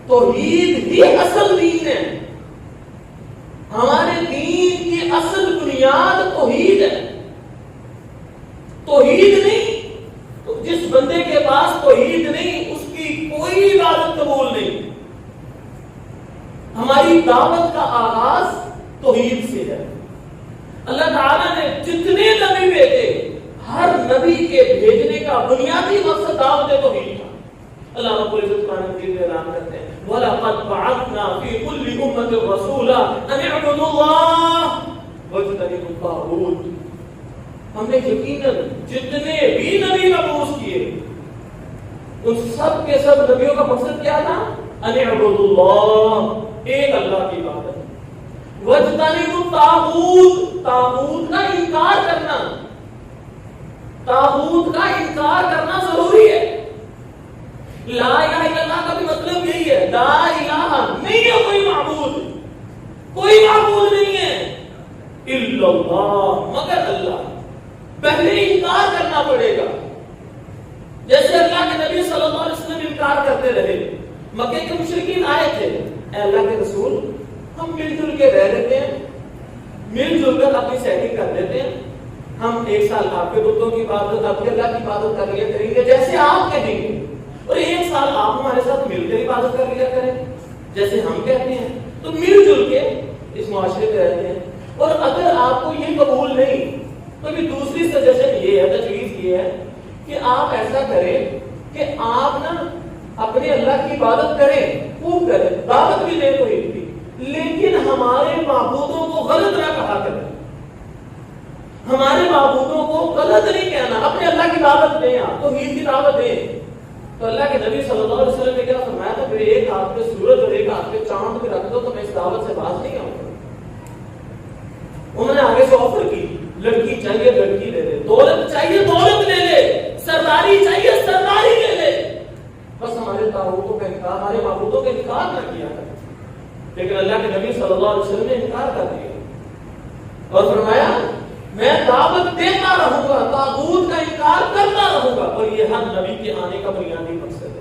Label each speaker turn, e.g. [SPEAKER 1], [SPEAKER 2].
[SPEAKER 1] توحید ہی اصل دین ہے. ہمارے دین کی اصل بنیاد توحید ہے. توحید نہیں تو جس بندے کے پاس توحید نہیں اس کی کوئی عبادت قبول نہیں. ہماری دعوت کا آغاز توحید سے ہے. اللہ تعالیٰ نے جتنے نبی بھیجے ہر نبی کے بھیجنے کا بنیادی مقصد دعوت توحید تھا. اللہ رب العزت قرآن مجید میں اعلان کرتے ہیں وَلَقَدْ بَعَثْنَا فِي كُلِّ أُمَّةٍ رَسُولًا أَنِ اعْبُدُوا اللَّهَ وَاجْتَنِبُوا الطَّاغُوتَ. ہم نے یقیناً جتنے بھی نبی مبعوث کیے ان سب کے سب نبیوں کا مقصد کیا تھا؟ أَنِ اعْبُدُوا اللَّهَ, ایک اللہ کی عبادت. وَاجْتَنِبُوا الطَّاغُوتَ, طاغوت کا انکار کرنا. طاغوت کا انکار کرنا ضروری ہے. لا الہ الا اللہ کا بھی مطلب یہی ہے, لا الہ نہیں ہے کوئی معبود, کوئی معبود نہیں ہے الا اللہ, مگر اللہ. پہلے انکار کرنا پڑے گا. جیسے اللہ کے نبی صلی اللہ علیہ وسلم انکار کرتے رہے. مکے کے مشرکین آئے تھے, اے اللہ کے رسول ہم مل جل کے رہ لیتے ہیں, مل جل کر اپنی سیٹنگ کر لیتے ہیں, ہم ایک سال آپ کے بتوں کی عبادت, آپ کے اللہ کی عبادت کر لیا کریں گے جیسے آپ کہیں گے, اور ایک سال آپ ہمارے ساتھ مل کر عبادت کر لیا کریں جیسے ہم کہتے ہیں. تو مل جل کے اس معاشرے میں رہتے ہیں. اور اگر آپ کو یہ قبول نہیں تو بھی دوسری سجیشن یہ ہے, تجویز یہ ہے کہ آپ ایسا کریں کہ آپ نا اپنے اللہ کی عبادت کریں, خوب کریں, دعوت بھی دیں کوئی بھی, لیکن ہمارے معبودوں کو غلط نہ کہا کریں. ہمارے معبودوں کو غلط نہیں کہنا, اپنے اللہ کی دعوت دیں, آپ توحید کی دعوت دیں. تو اللہ کے نبی صلی اللہ علیہ وسلم نے کیا فرمایا تھا, میرے ایک ہاتھ پہ سورج اور ایک ہاتھ پہ چاند پہ رکھ دو تو میں اس دعوت سے باز نہیں آؤں گا. انہوں نے آگے سے آفر کی, لڑکی چاہیے لڑکی لے لے, دولت چاہیے دولت لے لے, سرداری چاہیے سرداری لے لے, بس ہمارے طاغوتوں کا انکار, ہمارے معبودوں کا انکار نہ کیا کرے. لیکن اللہ کے نبی صلی اللہ علیہ وسلم نے انکار کر دیا اور فرمایا میں دعوت دیتا رہوں گا, طاغوت کا انکار کرتا رہوں گا. اور یہ ہر نبی کے آنے کا بنیادی مقصد ہے.